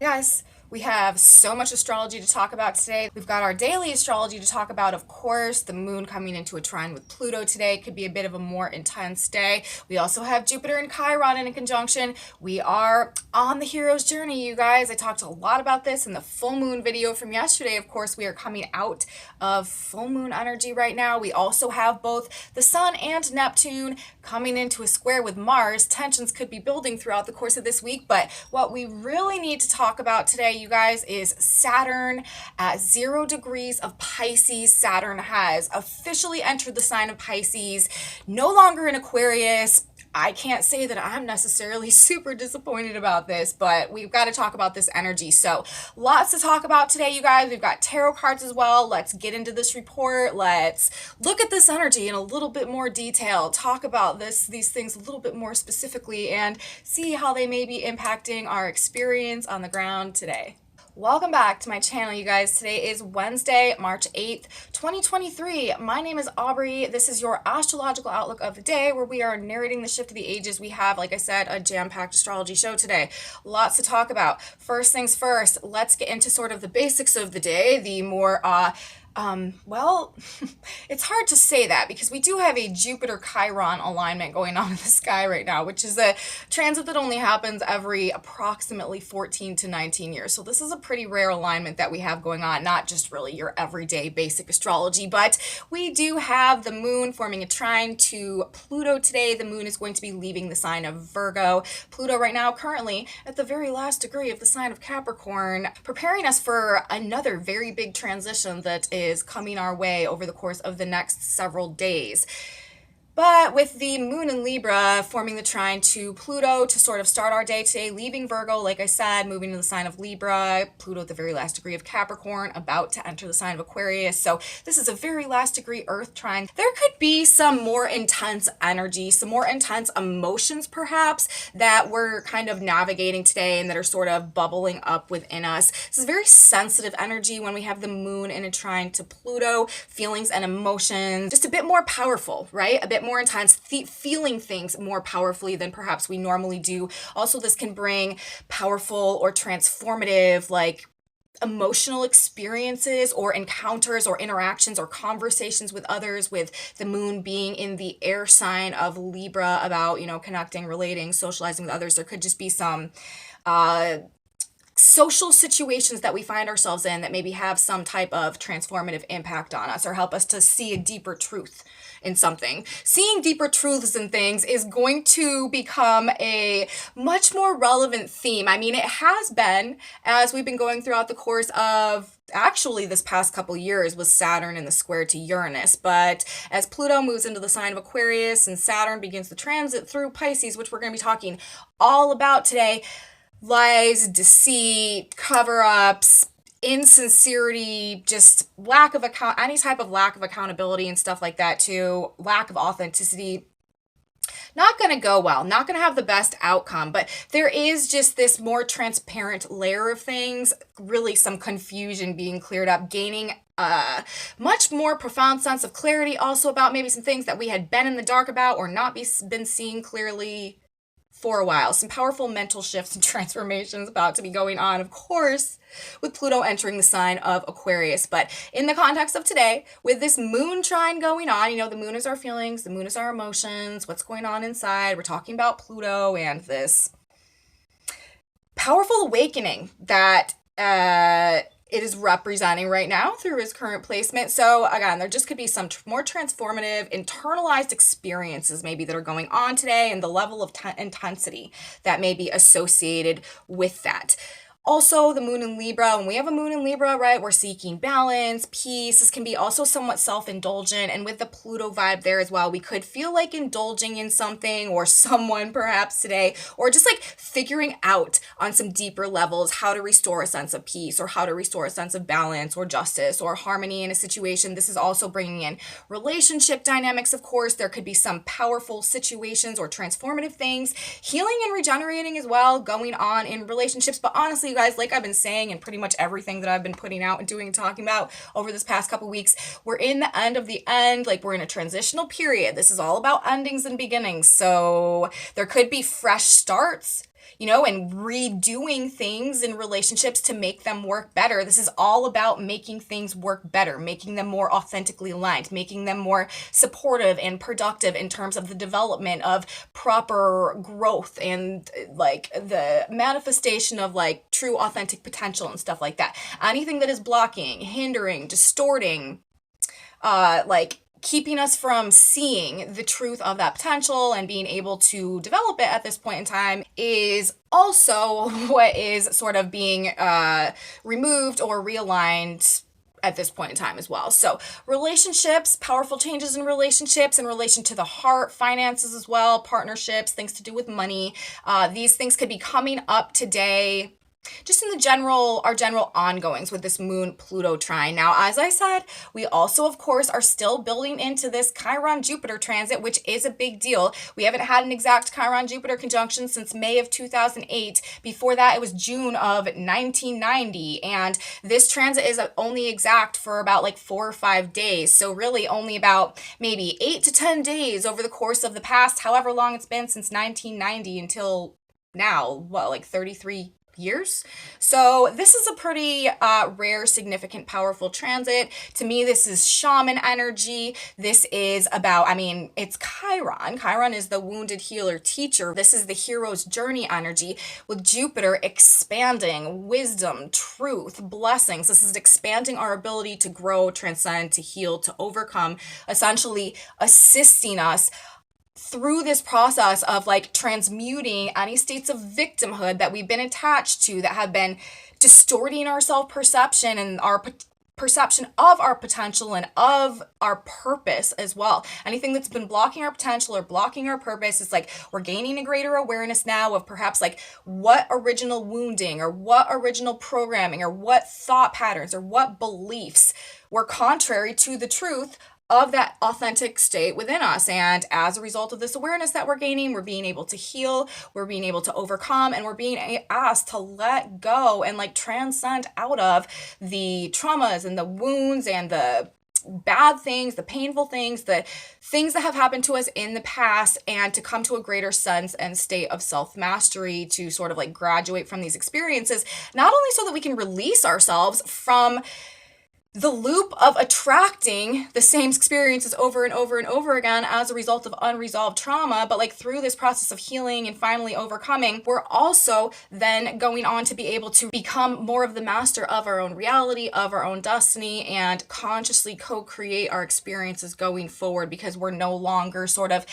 Yes, we have so much astrology to talk about today. We've got our daily astrology to talk about, of course. The moon coming into a trine with Pluto today could be a bit of a more intense day. We also have Jupiter and Chiron in a conjunction. We are on the hero's journey, you guys. I talked a lot about this in the full moon video from yesterday. Of course, we are coming out of full moon energy right now. We also have both the Sun and Neptune coming into a square with Mars. Tensions could be building throughout the course of this week, but what we really need to talk about today, you guys, is Saturn at 0 degrees of Pisces. Saturn has officially entered the sign of Pisces, no longer in Aquarius. I can't say that I'm necessarily super disappointed about this, but we've got to talk about this energy. So, lots to talk about today, you guys. We've got tarot cards as well. Let's get into this report. Let's look at this energy in a little bit more detail, talk about these things a little bit more specifically, and see how they may be impacting our experience on the ground today. Welcome back to my channel, you guys. Today is Wednesday, March 8th, 2023. My name is Aubrey. This is your astrological outlook of the day, where we are narrating the shift of the ages. We have, like I said, a jam-packed astrology show today. Lots to talk about. First things first, let's get into sort of the basics of the day, the more well, it's hard to say that because we do have a Jupiter Chiron alignment going on in the sky right now, which is a transit that only happens every approximately 14 to 19 years. So this is a pretty rare alignment that we have going on, not just really your everyday basic astrology, but we do have the moon forming a trine to Pluto today. The moon is going to be leaving the sign of Virgo. Pluto right now currently at the very last degree of the sign of Capricorn, preparing us for another very big transition that is coming our way over the course of the next several days. But with the moon in Libra forming the trine to Pluto to sort of start our day today, leaving Virgo, like I said, moving to the sign of Libra, Pluto at the very last degree of Capricorn, about to enter the sign of Aquarius. So this is a very last degree Earth trine. There could be some more intense energy, some more intense emotions perhaps that we're kind of navigating today and that are sort of bubbling up within us. This is very sensitive energy when we have the moon in a trine to Pluto, feelings and emotions, just a bit more powerful, right? A bit more intense, feeling things more powerfully than perhaps we normally do. Also, this can bring powerful or transformative, like emotional experiences or encounters or interactions or conversations with others, with the moon being in the air sign of Libra, about, connecting, relating, socializing with others. There could just be some social situations that we find ourselves in that maybe have some type of transformative impact on us or help us to see a deeper truth in something. Seeing deeper truths in things is going to become a much more relevant theme. I mean, it has been as we've been going throughout the course of actually this past couple years with Saturn in the square to Uranus. But as Pluto moves into the sign of Aquarius and Saturn begins the transit through Pisces, which we're going to be talking all about today, lies, deceit, cover-ups, insincerity, just lack of any type of lack of accountability and stuff like that too, lack of authenticity, not going to go well, not going to have the best outcome. But there is just this more transparent layer of things, really some confusion being cleared up, gaining a much more profound sense of clarity also about maybe some things that we had been in the dark about or not been seeing clearly for a while. Some powerful mental shifts and transformations about to be going on, of course, with Pluto entering the sign of Aquarius. But in the context of today, with this moon trine going on, the moon is our feelings, the moon is our emotions, what's going on inside. We're talking about Pluto and this powerful awakening that it is representing right now through his current placement. So again, there just could be some more transformative, internalized experiences maybe that are going on today, and the level of intensity that may be associated with that. Also, the moon in Libra, when we have a moon in Libra, right, we're seeking balance, peace. This can be also somewhat self-indulgent. And with the Pluto vibe there as well, we could feel like indulging in something or someone perhaps today, or just like figuring out on some deeper levels how to restore a sense of peace or how to restore a sense of balance or justice or harmony in a situation. This is also bringing in relationship dynamics, of course. There could be some powerful situations or transformative things, healing and regenerating as well going on in relationships. But honestly, guys, like I've been saying, and pretty much everything that I've been putting out and doing and talking about over this past couple weeks, we're in the end of the end. Like, we're in a transitional period. This is all about endings and beginnings. So there could be fresh starts, you know, and redoing things in relationships to make them work better. This is all about making things work better, making them more authentically aligned, making them more supportive and productive in terms of the development of proper growth and like the manifestation of like true authentic potential and stuff like that. Anything that is blocking, hindering, distorting, like keeping us from seeing the truth of that potential and being able to develop it at this point in time is also what is sort of being removed or realigned at this point in time as well. So relationships, powerful changes in relationships in relation to the heart, finances as well, partnerships, things to do with money. These things could be coming up today, just in our general ongoings with this Moon Pluto trine. Now, as I said, we also, of course, are still building into this Chiron Jupiter transit, which is a big deal. We haven't had an exact Chiron Jupiter conjunction since May of 2008. Before that, it was June of 1990. And this transit is only exact for about like 4 or 5 days. So really only about maybe 8 to 10 days over the course of the past, however long it's been since 1990 until now, like 33 years. So this is a pretty rare, significant, powerful transit. To me, this is shaman energy. This is about, it's Chiron. Chiron is the wounded healer teacher. This is the hero's journey energy with Jupiter expanding wisdom, truth, blessings. This is expanding our ability to grow, transcend, to heal, to overcome, essentially assisting us through this process of like transmuting any states of victimhood that we've been attached to that have been distorting our self-perception and our perception of our potential and of our purpose as well. Anything that's been blocking our potential or blocking our purpose, is like we're gaining a greater awareness now of perhaps like what original wounding or what original programming or what thought patterns or what beliefs were contrary to the truth of that authentic state within us. And as a result of this awareness that we're gaining, we're being able to heal, we're being able to overcome, and we're being asked to let go and like transcend out of the traumas and the wounds and the bad things, the painful things, the things that have happened to us in the past, and to come to a greater sense and state of self-mastery, to sort of like graduate from these experiences, not only so that we can release ourselves from the loop of attracting the same experiences over and over and over again as a result of unresolved trauma, but like through this process of healing and finally overcoming, we're also then going on to be able to become more of the master of our own reality, of our own destiny, and consciously co-create our experiences going forward, because we're no longer sort of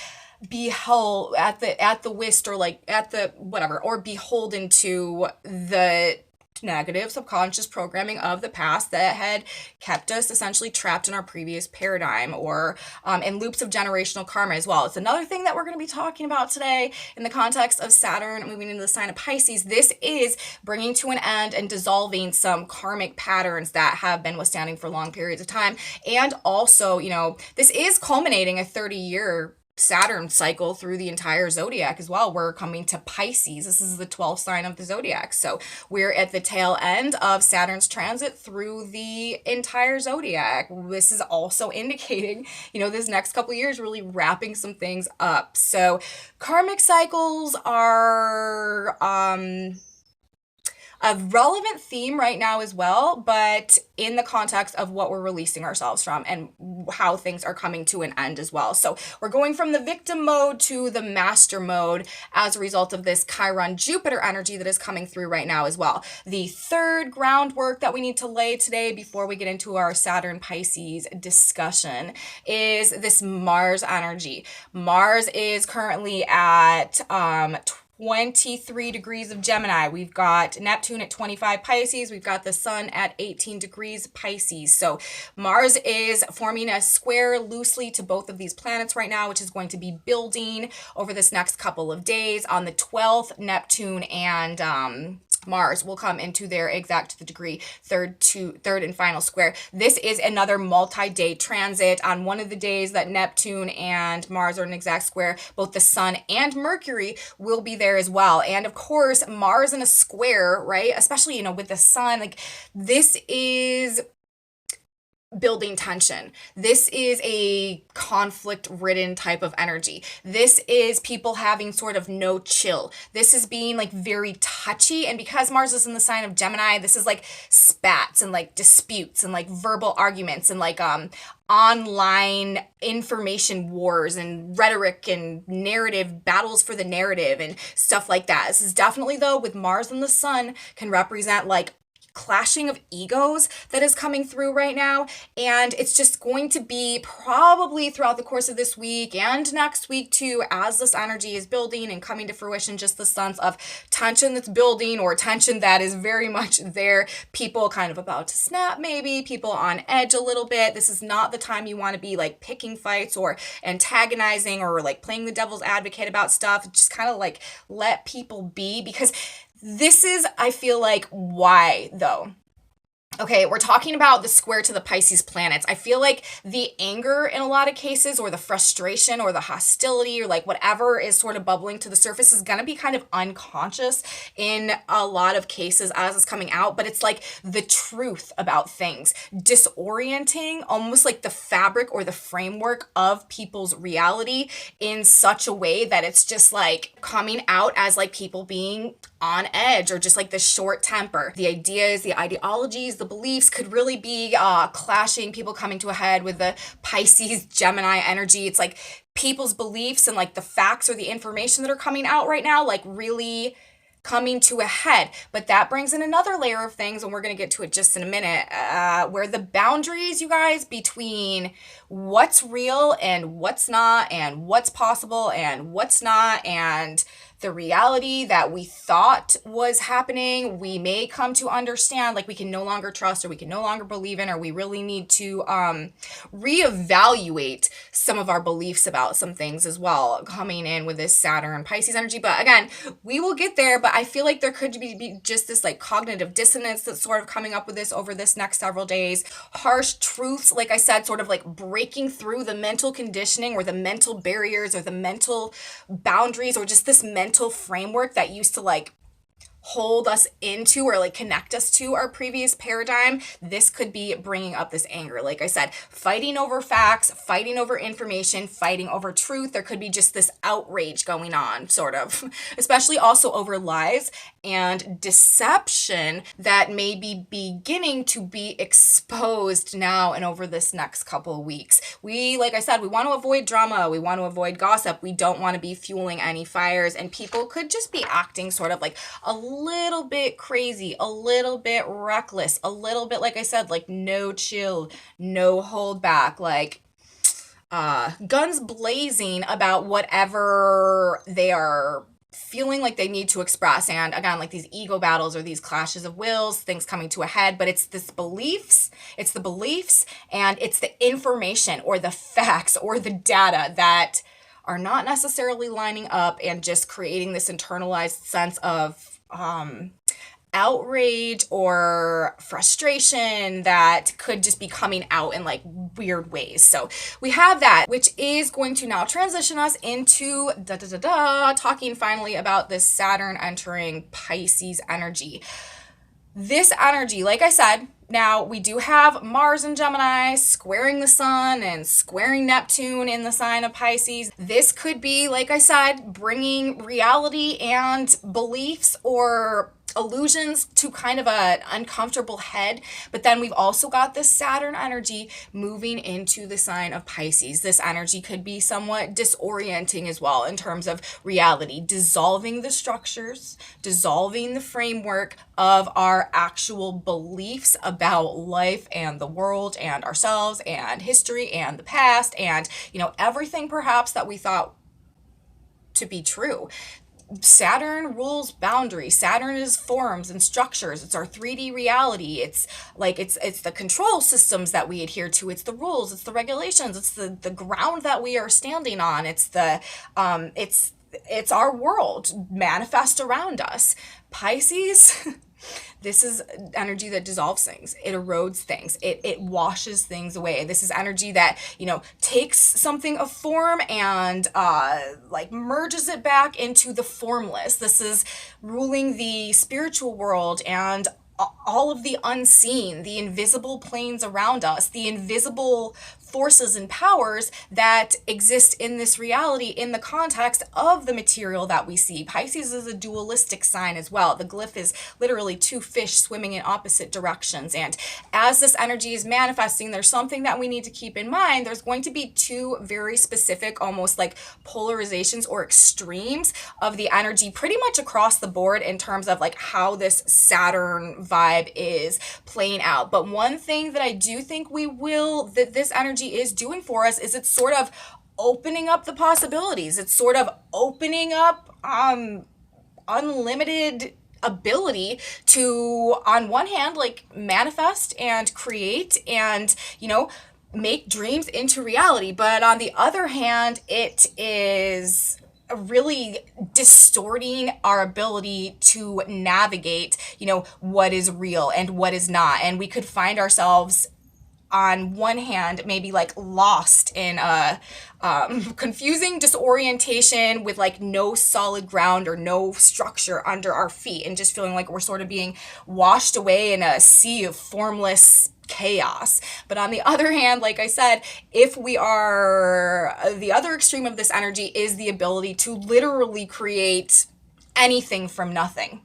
beheld at the whist or like at the whatever, or beholden to the negative subconscious programming of the past that had kept us essentially trapped in our previous paradigm, or in loops of generational karma as well. It's another thing that we're going to be talking about today in the context of Saturn moving into the sign of Pisces. This is bringing to an end and dissolving some karmic patterns that have been withstanding for long periods of time. And also, this is culminating a 30-year Saturn cycle through the entire zodiac as well. We're coming to Pisces. This is the 12th sign of the zodiac. So we're at the tail end of Saturn's transit through the entire zodiac. This is also indicating, this next couple of years really wrapping some things up. So karmic cycles are a relevant theme right now as well, but in the context of what we're releasing ourselves from and how things are coming to an end as well. So we're going from the victim mode to the master mode as a result of this Chiron Jupiter energy that is coming through right now as well. The third groundwork that we need to lay today before we get into our Saturn Pisces discussion is this Mars energy. Mars is currently at 23 degrees of Gemini. We've got Neptune at 25 Pisces. We've got the Sun at 18 degrees Pisces. So Mars is forming a square loosely to both of these planets right now, which is going to be building over this next couple of days. On the 12th, Neptune and Mars will come into their exact to the degree third and final square. This is another multi-day transit. On one of the days that Neptune and Mars are in exact square, both the Sun and Mercury will be there as well. And of course, Mars in a square, right? Especially, with the Sun, like this is building tension. This is a conflict-ridden type of energy. This is people having sort of no chill. This is being like very touchy. And because Mars is in the sign of Gemini, this is like spats and like disputes and like verbal arguments and like online information wars and rhetoric and narrative battles for the narrative and stuff like that. This is definitely, though, with Mars and the Sun, can represent like clashing of egos that is coming through right now. And it's just going to be probably throughout the course of this week and next week too, as this energy is building and coming to fruition, just the sense of tension that's building, or tension that is very much there. People kind of about to snap, maybe people on edge a little bit. This is not the time you want to be like picking fights or antagonizing or like playing the devil's advocate about stuff. Just kind of like let people be, because this is, I feel like, why though. Okay, we're talking about the square to the Pisces planets. I feel like the anger in a lot of cases, or the frustration or the hostility or like whatever is sort of bubbling to the surface, is going to be kind of unconscious in a lot of cases as it's coming out. But it's like the truth about things, disorienting almost like the fabric or the framework of people's reality in such a way that it's just like coming out as like people being on edge or just like the short temper. The ideas, the ideologies, the beliefs could really be clashing, people coming to a head with the Pisces Gemini energy. It's like people's beliefs and like the facts or the information that are coming out right now, like really coming to a head. But that brings in another layer of things, and we're going to get to it just in a minute, where the boundaries, you guys, between what's real and what's not, and what's possible and what's not, and the reality that we thought was happening, we may come to understand like we can no longer trust, or we can no longer believe in, or we really need to reevaluate some of our beliefs about some things as well, coming in with this Saturn Pisces energy. But again, we will get there. But I feel like there could be just this like cognitive dissonance that's sort of coming up with this over this next several days. Harsh truths, like I said, sort of like breaking through the mental conditioning or the mental barriers or the mental boundaries, or just this mental framework that used to like hold us into or like connect us to our previous paradigm. This could be bringing up this anger. Like I said, fighting over facts, fighting over information, fighting over truth. There could be just this outrage going on, sort of, especially also over lies and deception that may be beginning to be exposed now and over this next couple of weeks. Like I said, we want to avoid drama. We want to avoid gossip. We don't want to be fueling any fires, and people could just be acting sort of like a little bit crazy, a little bit reckless, a little bit, like I said, like no chill, no hold back, like guns blazing about whatever they are feeling like they need to express. And again, like these ego battles or these clashes of wills, things coming to a head. But it's the beliefs and it's the information or the facts or the data that are not necessarily lining up, and just creating this internalized sense of outrage or frustration that could just be coming out in like weird ways. So we have that, which is going to now transition us into talking finally about this Saturn entering Pisces energy. This energy, like I said, now we do have Mars in Gemini squaring the Sun and squaring Neptune in the sign of Pisces. This could be, like I said, bringing reality and beliefs or illusions to kind of an uncomfortable head. But then we've also got this Saturn energy moving into the sign of Pisces. This energy could be somewhat disorienting as well in terms of reality, dissolving the structures, dissolving the framework of our actual beliefs about life and the world and ourselves and history and the past and, everything perhaps that we thought to be true. Saturn rules boundaries. Saturn is forms and structures. It's our 3D reality. It's like it's the control systems that we adhere to. It's the rules. It's the regulations. It's the ground that we are standing on. It's the it's our world manifest around us. Pisces, this is energy that dissolves things. It erodes things. It washes things away. This is energy that, takes something of form and like merges it back into the formless. This is ruling the spiritual world and all of the unseen, the invisible planes around us, the invisible forces and powers that exist in this reality in the context of the material that we see. Pisces is a dualistic sign as well. The glyph is literally two fish swimming in opposite directions. And as this energy is manifesting, there's something that we need to keep in mind. There's going to be two very specific, almost like polarizations or extremes of the energy pretty much across the board in terms of like how this Saturn vibe is playing out. But one thing that I do think that this energy is doing for us is it's sort of opening up the possibilities. It's sort of opening up unlimited ability to, on one hand, like manifest and create and, make dreams into reality. But on the other hand, it is really distorting our ability to navigate, what is real and what is not. And we could find ourselves on one hand, maybe like lost in a confusing disorientation with like no solid ground or no structure under our feet, and just feeling like we're sort of being washed away in a sea of formless chaos. But on the other hand, like I said, if we are, the other extreme of this energy is the ability to literally create anything from nothing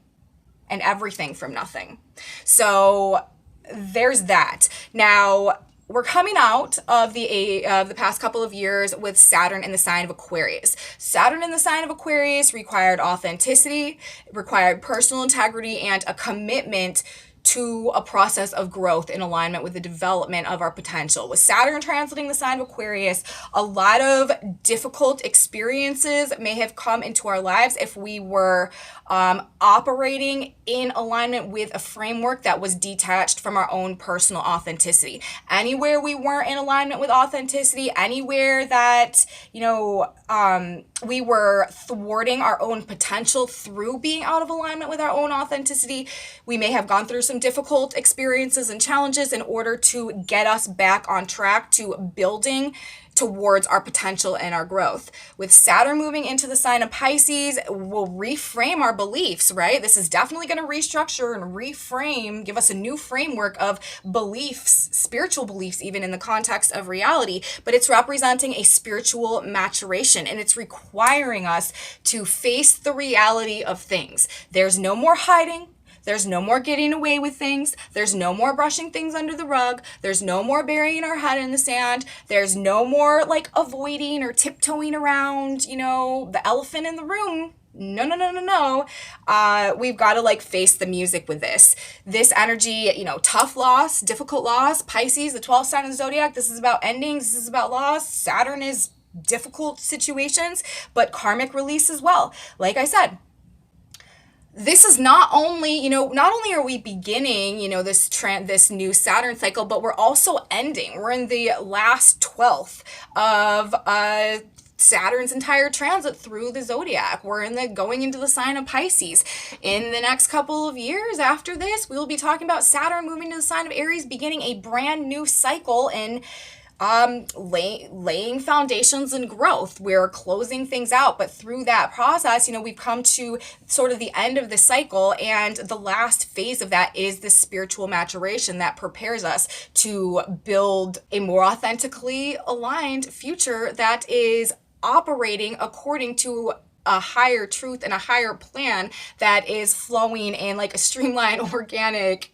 and everything from nothing. So there's that. Now, we're coming out of the past couple of years with Saturn in the sign of Aquarius. Saturn in the sign of Aquarius required authenticity, required personal integrity, and a commitment to a process of growth in alignment with the development of our potential. With Saturn transiting the sign of Aquarius, a lot of difficult experiences may have come into our lives if we were operating in alignment with a framework that was detached from our own personal authenticity. Anywhere we weren't in alignment with authenticity, anywhere that, we were thwarting our own potential through being out of alignment with our own authenticity, we may have gone through some difficult experiences and challenges in order to get us back on track to building towards our potential and our growth. With Saturn moving into the sign of Pisces, we'll reframe our beliefs, right? This is definitely going to restructure and reframe, give us a new framework of beliefs, spiritual beliefs, even in the context of reality, but it's representing a spiritual maturation, and it's requiring us to face the reality of things. There's no more hiding. There's no more getting away with things. There's no more brushing things under the rug. There's no more burying our head in the sand. There's no more like avoiding or tiptoeing around, the elephant in the room. No. We've got to like face the music with this. This energy, tough loss, difficult loss. Pisces, the 12th sign of the zodiac. This is about endings. This is about loss. Saturn is difficult situations, but karmic release as well. Like I said, this is not only are we beginning, this new Saturn cycle, but we're also ending. We're in the last 12th of Saturn's entire transit through the zodiac. We're going into the sign of Pisces. In the next couple of years after this, we will be talking about Saturn moving to the sign of Aries, beginning a brand new cycle in laying foundations and growth. We're closing things out, but through that process, we've come to sort of the end of the cycle, and the last phase of that is the spiritual maturation that prepares us to build a more authentically aligned future that is operating according to a higher truth and a higher plan that is flowing in like a streamlined, organic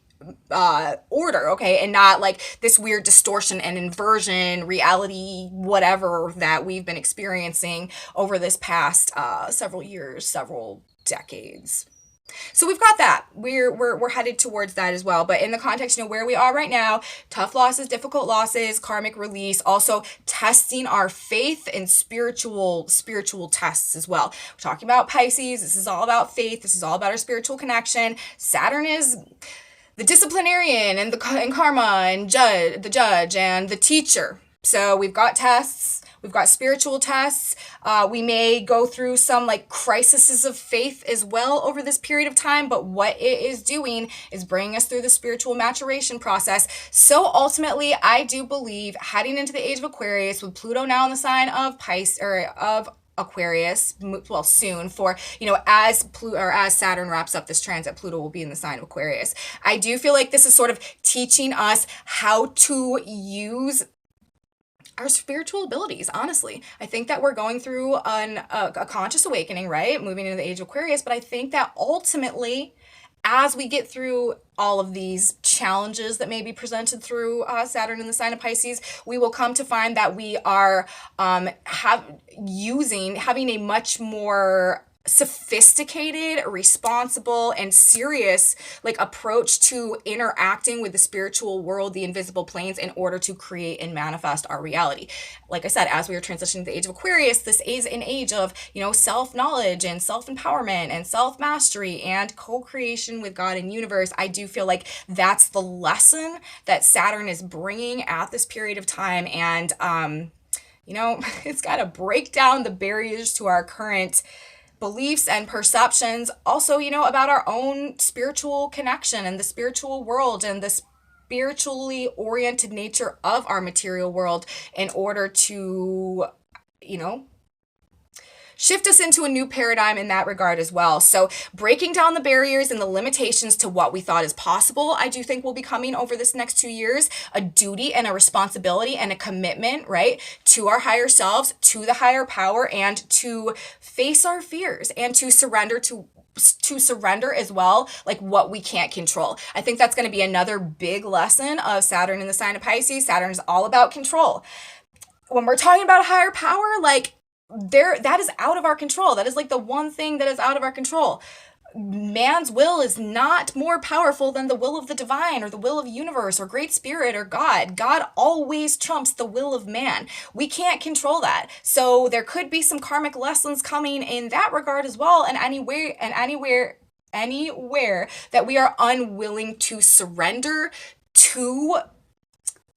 order, okay, and not like this weird distortion and inversion reality whatever that we've been experiencing over this past several years, several decades. So we've got that. We're headed towards that as well. But in the context, where we are right now, tough losses, difficult losses, karmic release, also testing our faith and spiritual tests as well. We're talking about Pisces. This is all about faith. This is all about our spiritual connection. Saturn is the disciplinarian and karma and the judge and the teacher. So we've got tests. We've got spiritual tests. We may go through some like crises of faith as well over this period of time, but what it is doing is bringing us through the spiritual maturation process. So ultimately, I do believe heading into the age of Aquarius with Pluto now in the sign of Pisces, or of Aquarius, well, soon, for, you know, as Pluto, or as Saturn wraps up this transit, Pluto will be in the sign of Aquarius. I do feel like this is sort of teaching us how to use our spiritual abilities. Honestly, I think that we're going through a conscious awakening, right, moving into the age of Aquarius, but I think that ultimately, as we get through all of these challenges that may be presented through Saturn in the sign of Pisces, we will come to find that we are having a much more sophisticated, responsible, and serious like approach to interacting with the spiritual world, the invisible planes, in order to create and manifest our reality. Like I said, as we are transitioning to the age of Aquarius, this is an age of, you know, self-knowledge and self-empowerment and self-mastery and co-creation with God and universe. I do feel like that's the lesson that Saturn is bringing at this period of time, and you know, it's got to break down the barriers to our current beliefs and perceptions, also, you know, about our own spiritual connection and the spiritual world and the spiritually oriented nature of our material world, in order to, you know, shift us into a new paradigm in that regard as well. So breaking down the barriers and the limitations to what we thought is possible, I do think will be coming over this next 2 years, a duty and a responsibility and a commitment, right, to our higher selves, to the higher power, and to face our fears and to surrender as well, like what we can't control. I think that's going to be another big lesson of Saturn in the sign of Pisces. Saturn is all about control. When we're talking about a higher power, like, that is out of our control. That is like the one thing that is out of our control. Man's will is not more powerful than the will of the divine or the will of universe or great spirit or God. God always trumps the will of man. We can't control that. So there could be some karmic lessons coming in that regard as well, and anywhere that we are unwilling to surrender to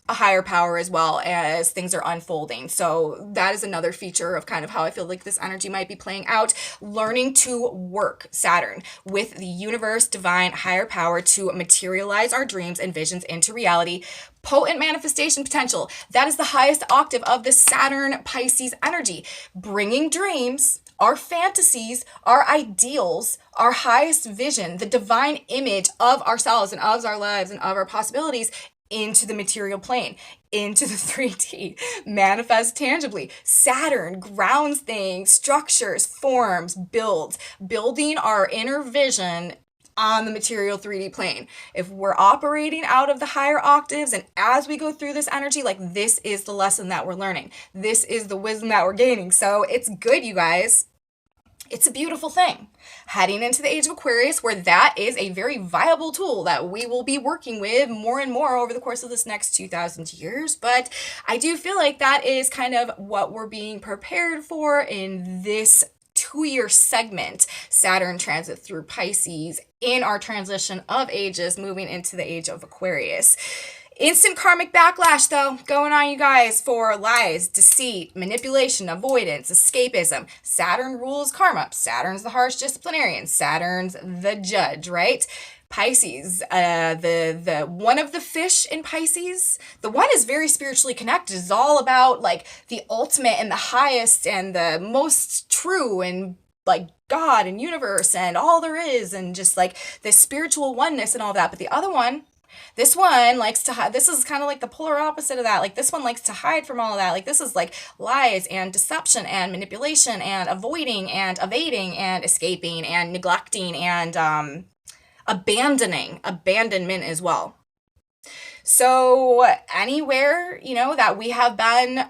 a higher power as well as things are unfolding. So that is another feature of kind of how I feel like this energy might be playing out. Learning to work Saturn with the universe, divine, higher power to materialize our dreams and visions into reality. Potent manifestation potential. That is the highest octave of the Saturn Pisces energy. Bringing dreams, our fantasies, our ideals, our highest vision, the divine image of ourselves and of our lives and of our possibilities into the material plane, into the 3D, manifest tangibly. Saturn grounds things, structures, forms, building our inner vision on the material 3D plane. If we're operating out of the higher octaves, and as we go through this energy, like, this is the lesson that we're learning. This is the wisdom that we're gaining. So it's good, you guys. It's a beautiful thing. Heading into the age of Aquarius, where that is a very viable tool that we will be working with more and more over the course of this next 2,000 years. But I do feel like that is kind of what we're being prepared for in this 2-year segment, Saturn transit through Pisces, in our transition of ages, moving into the age of Aquarius. Instant karmic backlash, though, going on, you guys, for lies, deceit, manipulation, avoidance, escapism. Saturn rules karma. Saturn's the harsh disciplinarian. Saturn's the judge, right? Pisces, the one of the fish in Pisces, the one is very spiritually connected. It's all about like the ultimate and the highest and the most true, and like God and universe and all there is, and just like this spiritual oneness and all that. But the other one, this one likes to hide. This is kind of like the polar opposite of that. Like, this one likes to hide from all of that. Like, this is like lies and deception and manipulation and avoiding and evading and escaping and neglecting and abandonment as well. So anywhere, you know, that we have been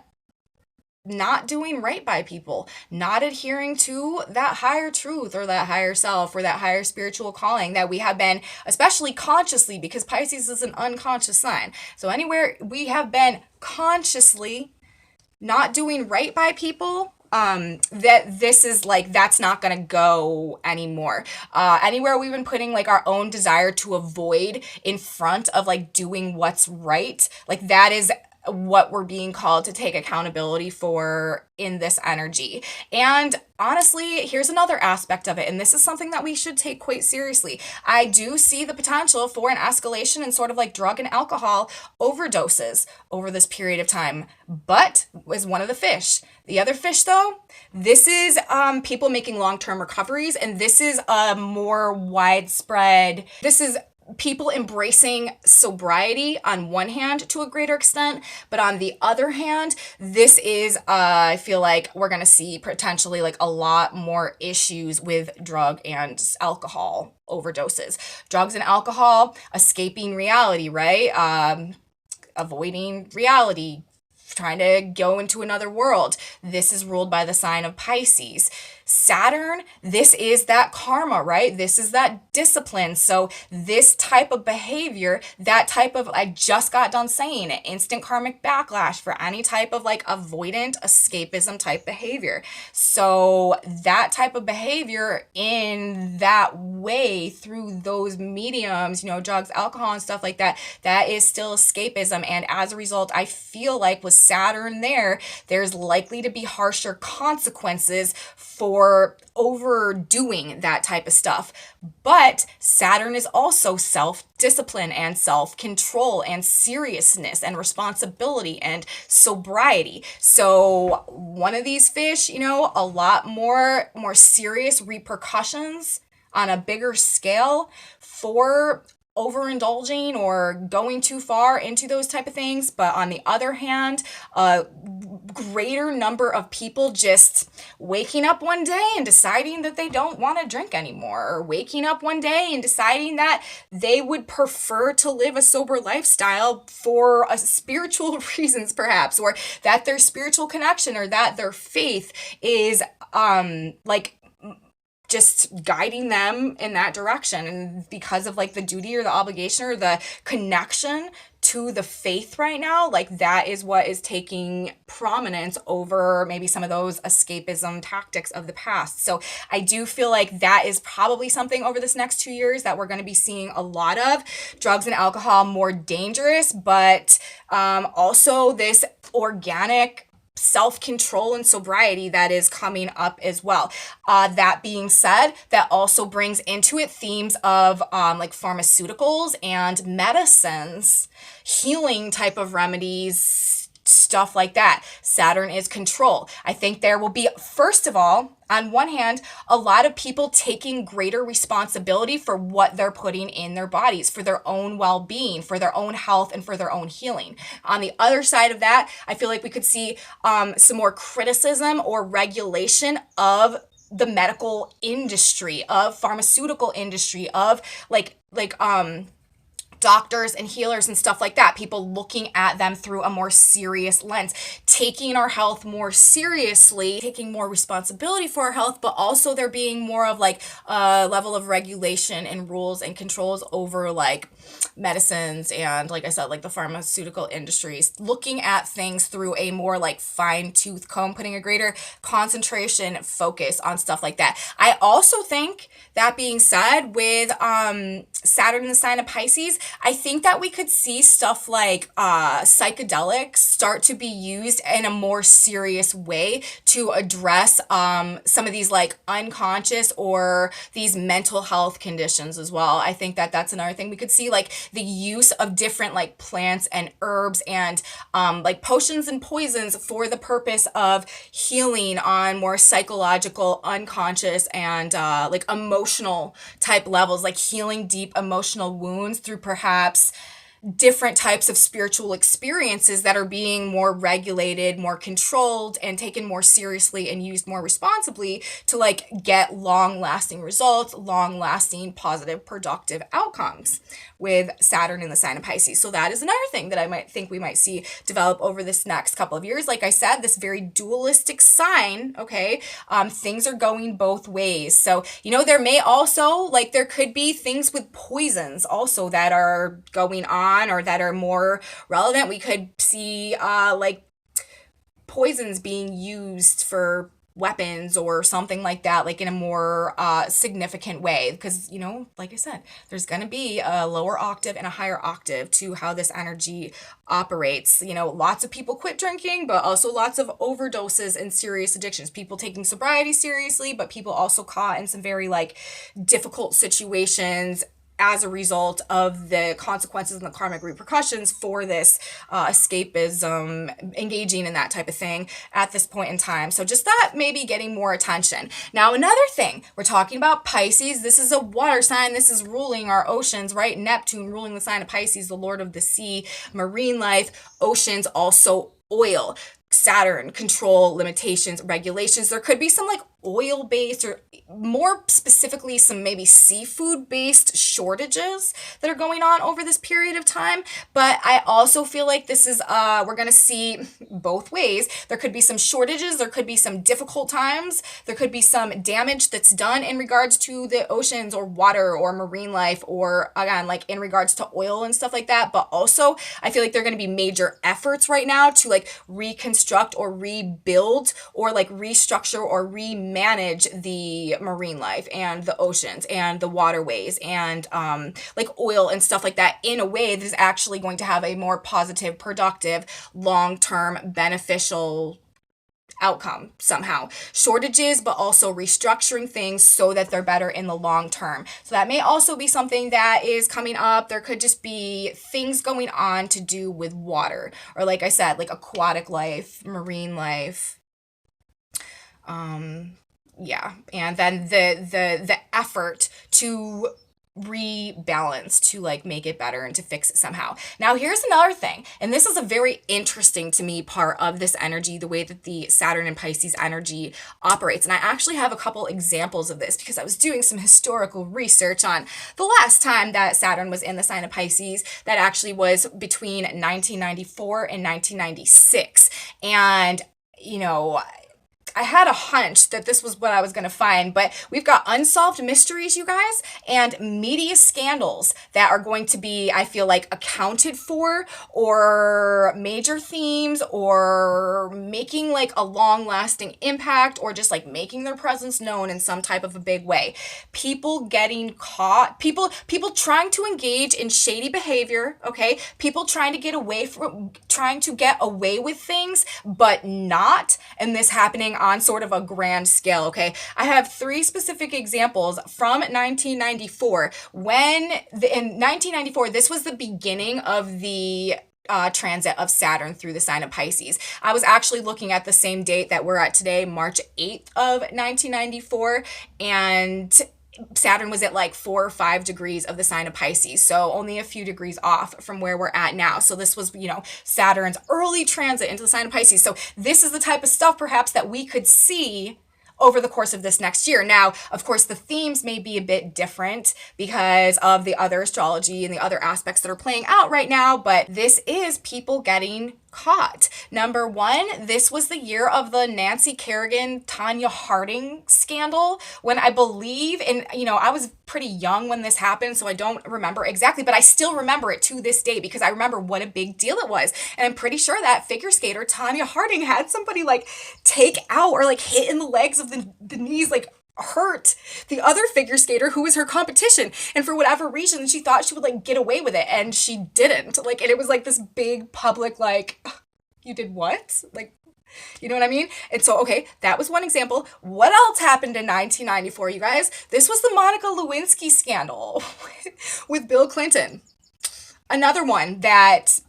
not doing right by people, not adhering to that higher truth or that higher self or that higher spiritual calling that we have been, especially consciously, because Pisces is an unconscious sign. So anywhere we have been consciously not doing right by people, that this is like, that's not gonna go anymore. Anywhere we've been putting like our own desire to avoid in front of like doing what's right, like that is what we're being called to take accountability for in this energy. And honestly, here's another aspect of it, and this is something that we should take quite seriously. I do see the potential for an escalation in sort of like drug and alcohol overdoses over this period of time, but was one of the fish. The other fish, though, this is people making long-term recoveries, and this is a more widespread, this is people embracing sobriety on one hand to a greater extent, but on the other hand, this is I feel like we're going to see potentially like a lot more issues with drug and alcohol overdoses. Drugs and alcohol, escaping reality, right? Avoiding reality, trying to go into another world. This is ruled by the sign of Pisces. Saturn, this is that karma, right? This is that discipline. So this type of behavior, that type of, I just got done saying it, instant karmic backlash for any type of like avoidant escapism type behavior. So that type of behavior in that way through those mediums, you know, drugs, alcohol and stuff like that, that is still escapism. And as a result, I feel like with Saturn there, there's likely to be harsher consequences for overdoing that type of stuff. But Saturn is also self-discipline and self-control and seriousness and responsibility and sobriety. So one of these fish, you know, a lot more serious repercussions on a bigger scale for overindulging or going too far into those type of things. But on the other hand, a greater number of people just waking up one day and deciding that they don't want to drink anymore, or waking up one day and deciding that they would prefer to live a sober lifestyle for a spiritual reasons perhaps, or that their spiritual connection or that their faith is like just guiding them in that direction. And because of like the duty or the obligation or the connection to the faith right now, like that is what is taking prominence over maybe some of those escapism tactics of the past. So I do feel like that is probably something over this next 2 years that we're going to be seeing a lot of. Drugs and alcohol more dangerous, but also this organic self-control and sobriety that is coming up as well. That being said, that also brings into it themes of like pharmaceuticals and medicines, healing type of remedies, stuff like that. Saturn is control. I think there will be, first of all, on one hand, a lot of people taking greater responsibility for what they're putting in their bodies, for their own well-being, for their own health, and for their own healing. On the other side of that, I feel like we could see some more criticism or regulation of the medical industry, of pharmaceutical industry, of like doctors and healers and stuff like that, people looking at them through a more serious lens, taking our health more seriously, taking more responsibility for our health, but also there being more of like a level of regulation and rules and controls over like medicines and, like I said, like the pharmaceutical industries, looking at things through a more like fine-tooth comb, putting a greater concentration focus on stuff like that. I also think, that being said, with Saturn in the sign of Pisces, I think that we could see stuff like psychedelics start to be used in a more serious way to address some of these like unconscious or these mental health conditions as well. I think that that's another thing we could see, like the use of different like plants and herbs and like potions and poisons for the purpose of healing on more psychological, unconscious, and like emotional type levels, like healing deep emotional wounds through perhaps different types of spiritual experiences that are being more regulated, more controlled, and taken more seriously and used more responsibly to like get long-lasting results, long-lasting, positive, productive outcomes with Saturn in the sign of Pisces. So that is another thing that I might think we might see develop over this next couple of years. Like I said, this very dualistic sign, okay, things are going both ways. So, you know, there may also, like there could be things with poisons also that are going on or that are more relevant. We could see like poisons being used for weapons or something like that, like in a more significant way. Because, like I said, there's going to be a lower octave and a higher octave to how this energy operates. Lots of people quit drinking, but also lots of overdoses and serious addictions. People taking sobriety seriously, but people also caught in some very like difficult situations as a result of the consequences and the karmic repercussions for this escapism, engaging in that type of thing at this point in time. So just that maybe getting more attention. Now, another thing, we're talking about Pisces. This is a water sign. This is ruling our oceans, right? Neptune ruling the sign of Pisces, the lord of the sea, marine life, oceans, also oil. Saturn, control, limitations, regulations. There could be some like oil-based or more specifically some maybe seafood-based shortages that are going on over this period of time. But I also feel like this is, we're going to see both ways. There could be some shortages. There could be some difficult times. There could be some damage that's done in regards to the oceans or water or marine life or, again, like in regards to oil and stuff like that. But also, I feel like there are going to be major efforts right now to like reconstruct or rebuild or like restructure or remanage the marine life and the oceans and the waterways and like oil and stuff like that in a way that is actually going to have a more positive, productive, long-term, beneficial outcome somehow. Shortages, but also restructuring things so that they're better in the long term. So that may also be something that is coming up. There could just be things going on to do with water, or like I said, like aquatic life, marine life. Yeah. And then the effort to rebalance, to like make it better and to fix it somehow. Now here's another thing, and this is a very interesting to me part of this energy, the way that the Saturn and Pisces energy operates. And I actually have a couple examples of this because I was doing some historical research on the last time that Saturn was in the sign of Pisces. That actually was between 1994 and 1996. And I had a hunch that this was what I was going to find, but we've got unsolved mysteries, you guys, and media scandals that are going to be, I feel like, accounted for, or major themes, or making like a long-lasting impact, or just like making their presence known in some type of a big way. People getting caught, people trying to engage in shady behavior, okay? People trying to get away with things, but not, and this happening on sort of a grand scale, okay? I have 3 specific examples from 1994. In 1994, this was the beginning of the transit of Saturn through the sign of Pisces. I was actually looking at the same date that we're at today, March 8th of 1994, and Saturn was at like 4 or 5 degrees of the sign of Pisces, so only a few degrees off from where we're at now. So this was, Saturn's early transit into the sign of Pisces. So this is the type of stuff perhaps that we could see over the course of this next year. Now, of course, the themes may be a bit different because of the other astrology and the other aspects that are playing out right now, but this is people getting caught. Number 1, this was the year of the Nancy Kerrigan, Tanya Harding scandal, when I believe, and I was pretty young when this happened, so I don't remember exactly, but I still remember it to this day because I remember what a big deal it was. And I'm pretty sure that figure skater, Tanya Harding, had somebody like take out or like hit in the legs of the knees, like hurt the other figure skater who was her competition, and for whatever reason she thought she would like get away with it, and she didn't, like, and it was like this big public like, you did what? Like, you know what I mean? And so, okay, that was one example. What else happened in 1994, you guys? This was the Monica Lewinsky scandal with Bill Clinton. Another one that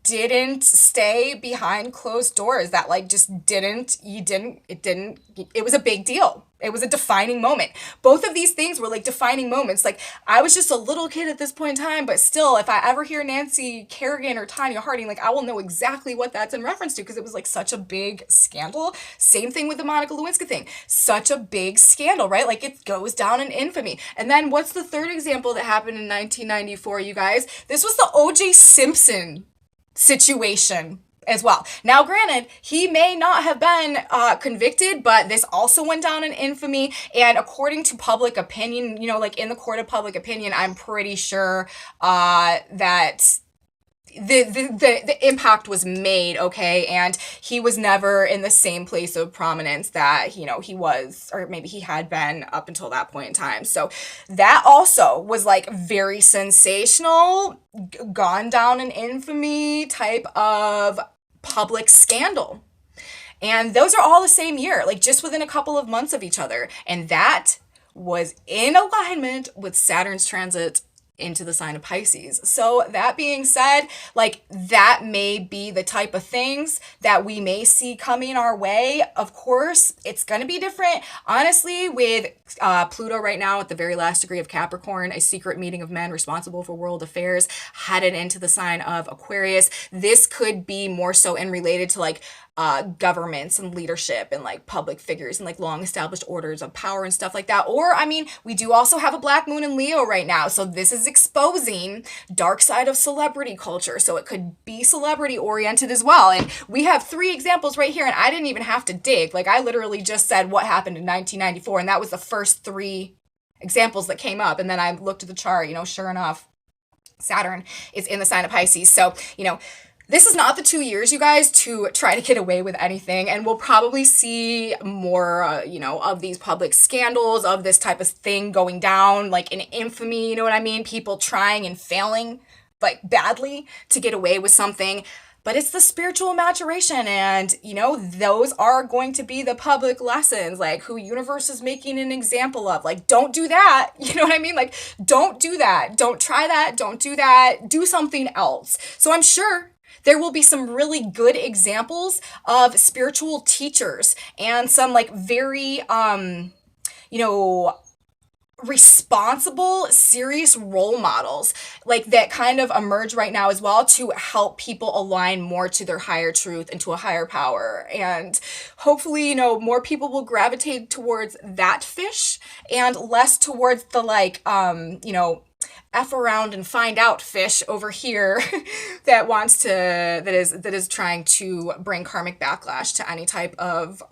didn't stay behind closed doors, that like just it was a big deal. It was a defining moment. Both of these things were like defining moments. Like, I was just a little kid at this point in time, but still, if I ever hear Nancy Kerrigan or Tanya Harding, like, I will know exactly what that's in reference to because it was like such a big scandal. Same thing with the Monica Lewinsky thing. Such a big scandal, right? Like, it goes down in infamy. And then what's the third example that happened in 1994, you guys? This was the O.J. Simpson situation as well. Now, granted, he may not have been convicted, but this also went down in infamy. And according to public opinion, like in the court of public opinion, I'm pretty sure that the impact was made, okay, and he was never in the same place of prominence that he was, or maybe he had been up until that point in time. So that also was like very sensational, gone down in infamy type of public scandal. And those are all the same year, like just within a couple of months of each other. And that was in alignment with Saturn's transit into the sign of Pisces. So that being said, like that may be the type of things that we may see coming our way. Of course, it's going to be different. Honestly, with Pluto right now at the very last degree of Capricorn, a secret meeting of men responsible for world affairs, headed into the sign of Aquarius. This could be more so in related to like governments and leadership and like public figures and like long established orders of power and stuff like that. Or, I mean, we do also have a black moon in Leo right now. So this is exposing dark side of celebrity culture. So it could be celebrity oriented as well. And we have 3 examples right here. And I didn't even have to dig. Like I literally just said what happened in 1994. And that was the first 3 examples that came up. And then I looked at the chart, sure enough, Saturn is in the sign of Pisces. So, this is not the 2 years, you guys, to try to get away with anything. And we'll probably see more, of these public scandals, of this type of thing going down, like in infamy, you know what I mean? People trying and failing, like badly, to get away with something. But it's the spiritual maturation, and, those are going to be the public lessons, like who universe is making an example of. Like, don't do that. You know what I mean? Like, don't do that. Don't try that. Don't do that. Do something else. So I'm sure there will be some really good examples of spiritual teachers and some like very, responsible, serious role models like that kind of emerge right now as well to help people align more to their higher truth and to a higher power. And hopefully, more people will gravitate towards that fish and less towards the like, F around and find out fish over here that is trying to bring karmic backlash to any type of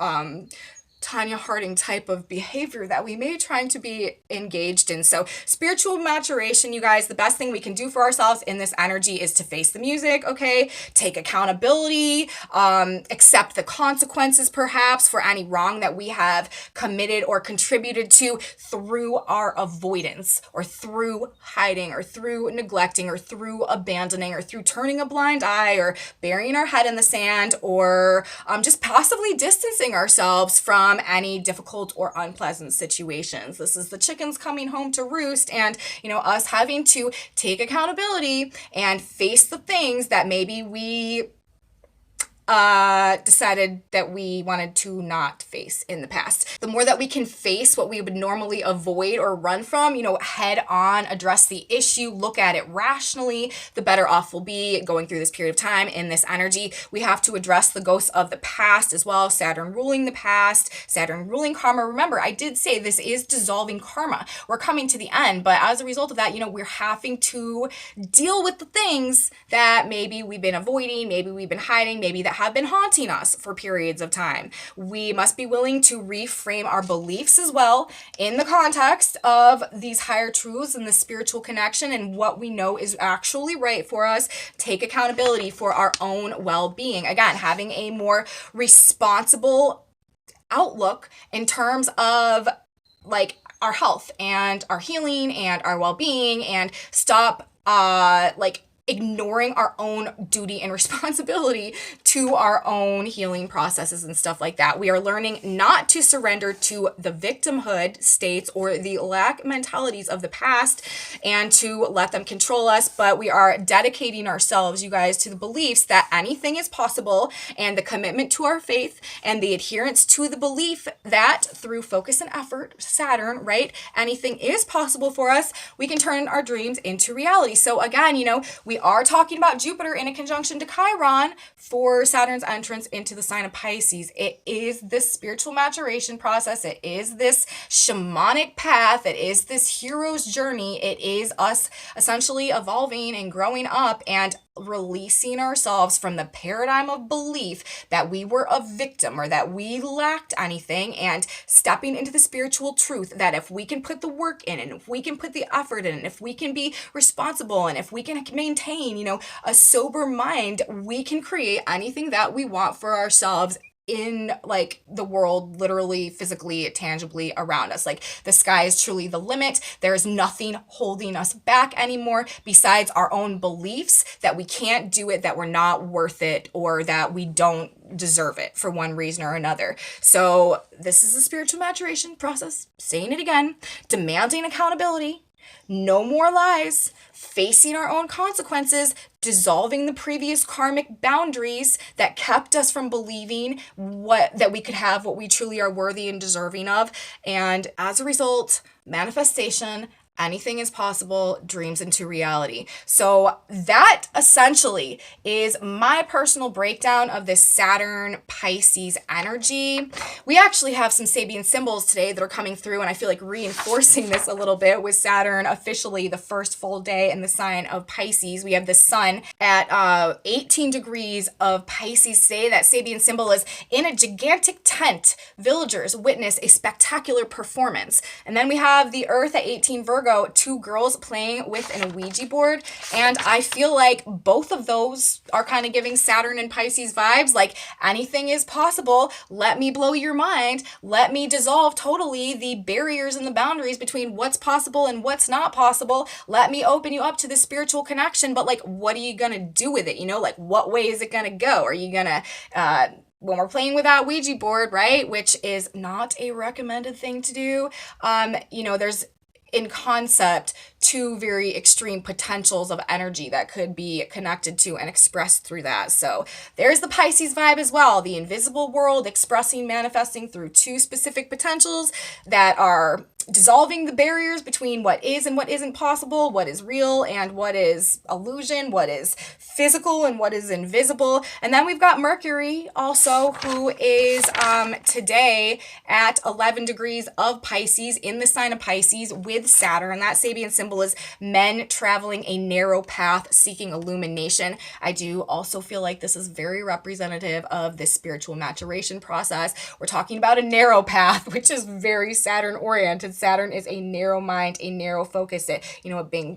Tanya Harding type of behavior that we may trying to be engaged in. So spiritual maturation, you guys, the best thing we can do for ourselves in this energy is to face the music, okay? Take accountability, accept the consequences perhaps for any wrong that we have committed or contributed to through our avoidance or through hiding or through neglecting or through abandoning or through turning a blind eye or burying our head in the sand or just passively distancing ourselves from any difficult or unpleasant situations. This is the chickens coming home to roost and, us having to take accountability and face the things that maybe we decided that we wanted to not face in the past. The more that we can face what we would normally avoid or run from, head on, address the issue, look at it rationally, the better off we'll be going through this period of time in this energy. We have to address the ghosts of the past as well. Saturn ruling the past, Saturn ruling karma. Remember, I did say this is dissolving karma. We're coming to the end, but as a result of that, we're having to deal with the things that maybe we've been avoiding, maybe we've been hiding, maybe that have been haunting us for periods of time. We must be willing to reframe our beliefs as well in the context of these higher truths and the spiritual connection and what we know is actually right for us. Take accountability for our own well-being. Again, having a more responsible outlook in terms of like our health and our healing and our well-being, and stop ignoring our own duty and responsibility to our own healing processes and stuff like that. We are learning not to surrender to the victimhood states or the lack mentalities of the past and to let them control us, but we are dedicating ourselves, you guys, to the beliefs that anything is possible, and the commitment to our faith and the adherence to the belief that through focus and effort, Saturn, right, anything is possible for us. We can turn our dreams into reality. So again, we are talking about Jupiter in a conjunction to Chiron for Saturn's entrance into the sign of Pisces. It is this spiritual maturation process. It is this shamanic path. It is this hero's journey. It is us essentially evolving and growing up and releasing ourselves from the paradigm of belief that we were a victim or that we lacked anything, and stepping into the spiritual truth that if we can put the work in, and if we can put the effort in, and if we can be responsible, and if we can maintain, a sober mind, we can create anything that we want for ourselves in like the world, literally, physically, tangibly around us. Like the sky is truly the limit. There's nothing holding us back anymore besides our own beliefs that we can't do it, that we're not worth it, or that we don't deserve it for one reason or another. So this is a spiritual maturation process. Saying it again, demanding accountability, no more lies, facing our own consequences, dissolving the previous karmic boundaries that kept us from believing that we could have what we truly are worthy and deserving of. And as a result, manifestation, anything is possible, dreams into reality. So that essentially is my personal breakdown of this Saturn Pisces energy. We actually have some Sabian symbols today that are coming through, and I feel like reinforcing this a little bit with Saturn officially the first full day in the sign of Pisces. We have the sun at 18 degrees of Pisces today. That Sabian symbol is in a gigantic tent. Villagers witness a spectacular performance. And then we have the earth at 18 Virgo, two girls playing with an Ouija board. And I feel like both of those are kind of giving Saturn and Pisces vibes. Like anything is possible. Let me blow your mind. Let me dissolve totally the barriers and the boundaries between what's possible and what's not possible. Let me open you up to the spiritual connection. But like, what are you going to do with it? Like what way is it going to go? Are you going to, when we're playing with that Ouija board, right, which is not a recommended thing to do, there's in concept two very extreme potentials of energy that could be connected to and expressed through that. So there's the Pisces vibe as well, the invisible world expressing, manifesting through two specific potentials that are dissolving the barriers between what is and what isn't possible, what is real and what is illusion, what is physical and what is invisible. And then we've got Mercury also, who is today at 11 degrees of Pisces in the sign of Pisces with Saturn. That Sabian symbol is men traveling a narrow path seeking illumination. I do also feel like this is very representative of this spiritual maturation process. We're talking about a narrow path, which is very Saturn oriented. Saturn is a narrow mind, a narrow focus. It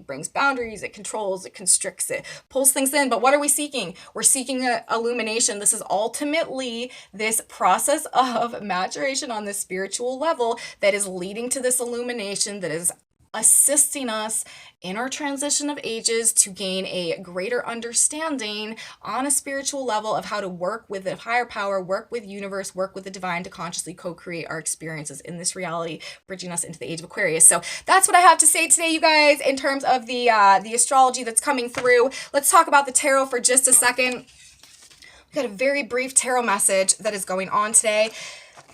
brings boundaries, it controls, it constricts, it pulls things in. But what are we seeking? We're seeking illumination. This is ultimately this process of maturation on the spiritual level that is leading to this illumination, that is assisting us in our transition of ages to gain a greater understanding on a spiritual level of how to work with the higher power, work with universe, work with the divine to consciously co-create our experiences in this reality, bridging us into the age of Aquarius. So that's what I have to say today, you guys, in terms of the astrology that's coming through. Let's talk about the tarot for just a second. We got a very brief tarot message that is going on today.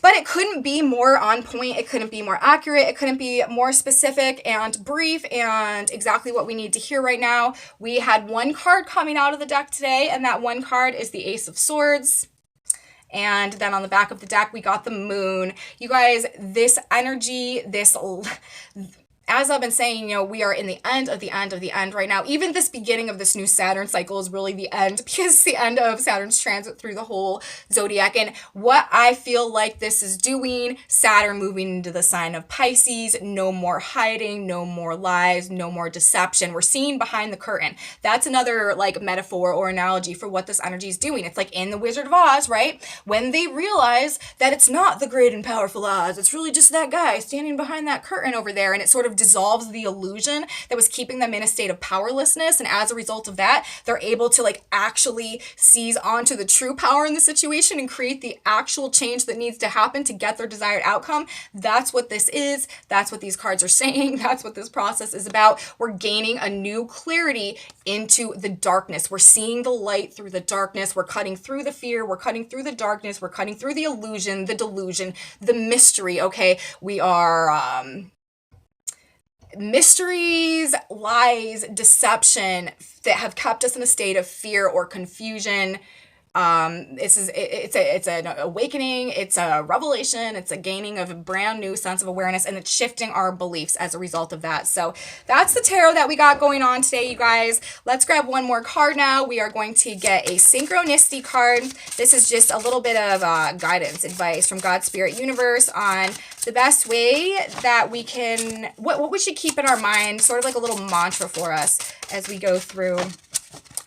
But it couldn't be more on point, it couldn't be more accurate, it couldn't be more specific and brief and exactly what we need to hear right now. We had one card coming out of the deck today, and that one card is the Ace of Swords. And then on the back of the deck, we got the Moon. You guys, this energy, as I've been saying, we are in the end of the end of the end right now. Even this beginning of this new Saturn cycle is really the end, because it's the end of Saturn's transit through the whole zodiac. And what I feel like this is doing, Saturn moving into the sign of Pisces, no more hiding, no more lies, no more deception. We're seeing behind the curtain. That's another metaphor or analogy for what this energy is doing. It's like in the Wizard of Oz, right? When they realize that it's not the great and powerful Oz, it's really just that guy standing behind that curtain over there, and it sort of dissolves the illusion that was keeping them in a state of powerlessness. And as a result of that, they're able to actually seize onto the true power in the situation and create the actual change that needs to happen to get their desired outcome. That's what this is. That's what these cards are saying. That's what this process is about. We're gaining a new clarity into the darkness. We're seeing the light through the darkness. We're cutting through the fear. We're cutting through the darkness. We're cutting through the illusion, the delusion, the mystery. Okay, we are mysteries, lies, deception that have kept us in a state of fear or confusion, It's an awakening, it's a revelation, it's a gaining of a brand new sense of awareness, and it's shifting our beliefs as a result of that. So that's the tarot that we got going on today, you guys. Let's grab one more card now. We are going to get a synchronicity card. This is just a little bit of guidance, advice from God, Spirit, Universe on the best way that we can, what we should keep in our mind, sort of like a little mantra for us as we go through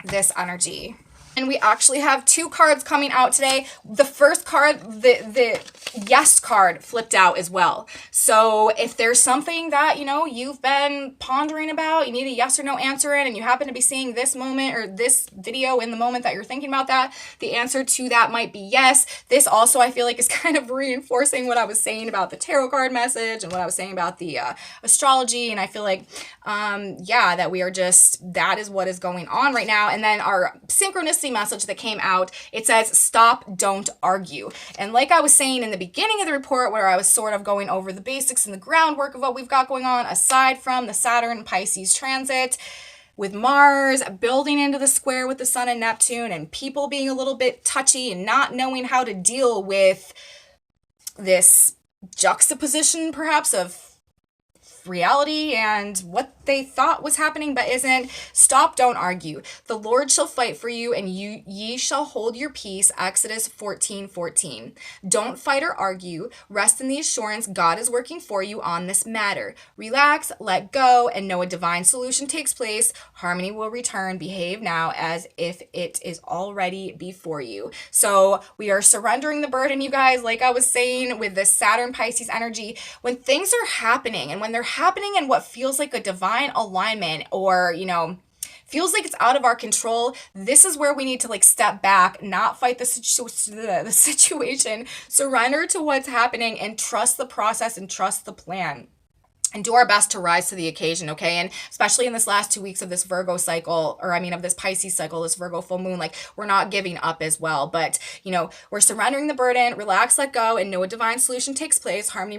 this energy. And we actually have two cards coming out today. The first card, the yes card, flipped out as well. So if there's something that, you know, you've been pondering about, you need a yes or no answer in, and you happen to be seeing this moment or this video in the moment that you're thinking about that, the answer to that might be yes. This also, I feel like, is kind of reinforcing what I was saying about the tarot card message and what I was saying about the astrology. And I feel like, yeah, that we are just, that is what is going on right now. And then our synchronicity message that came out, it says, stop, don't argue. And like I was saying in the beginning of the report, where I was sort of going over the basics and the groundwork of what we've got going on, aside from the Saturn Pisces transit, with Mars building into the square with the Sun and Neptune, and people being a little bit touchy and not knowing how to deal with this juxtaposition, perhaps, of reality and what they thought was happening but isn't. Stop, don't argue. The Lord shall fight for you, and ye shall hold your peace. Exodus 14:14. Don't fight or argue. Rest in the assurance God is working for you on this matter. Relax, let go, and know a divine solution takes place. Harmony will return. Behave now as if it is already before you. So we are surrendering the burden, you guys, like I was saying with this Saturn Pisces energy. When things are happening, and when they're happening in what feels like a divine alignment, or, you know, feels like it's out of our control, this is where we need to like step back, not fight the situation, surrender to what's happening, and trust the process and trust the plan. And do our best to rise to the occasion, okay? And especially in this last 2 weeks of this Virgo cycle, or I mean of this Pisces cycle, this Virgo full moon, like we're not giving up as well. But, you know, we're surrendering the burden, relax, let go, and know a divine solution takes place. Harmony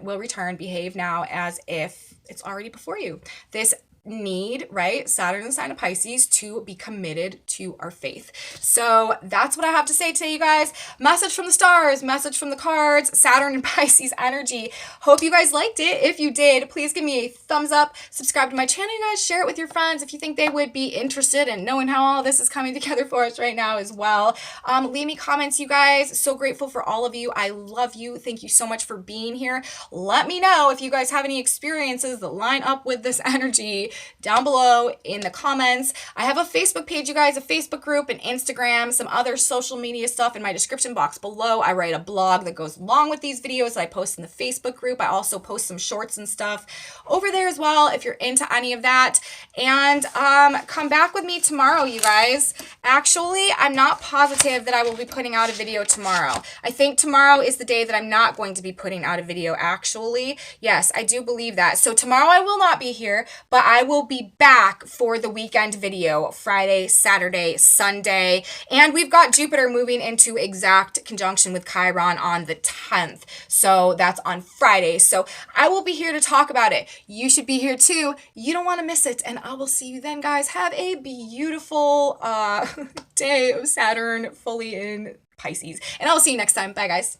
will return. Behave now as if it's already before you. This need, right, Saturn in the sign of Pisces, to be committed to our faith. So that's what I have to say today, you guys. Message from the stars, message from the cards, Saturn and Pisces energy. Hope you guys liked it. If you did, please give me a thumbs up, subscribe to my channel, you guys, share it with your friends if you think they would be interested in knowing how all this is coming together for us right now as well. Leave me comments, you guys. So grateful for all of you. I love you. Thank you so much for being here. Let me know if you guys have any experiences that line up with this energy down below in the comments. I have a Facebook page, you guys, a Facebook group, and Instagram, some other social media stuff in my description box below. I write a blog that goes along with these videos that I post in the Facebook group. I also post some shorts and stuff over there as well if you're into any of that. And come back with me tomorrow, you guys. Actually, I'm not positive that I will be putting out a video tomorrow. I think tomorrow is the day that I'm not going to be putting out a video, actually. Yes, I do believe that. So tomorrow I will not be here, but I will be back for the weekend video, Friday, Saturday, Sunday. And we've got Jupiter moving into exact conjunction with Chiron on the 10th. So that's on Friday. So I will be here to talk about it. You should be here too. You don't want to miss it. And I will see you then, guys. Have a beautiful day of Saturn fully in Pisces. And I'll see you next time. Bye, guys.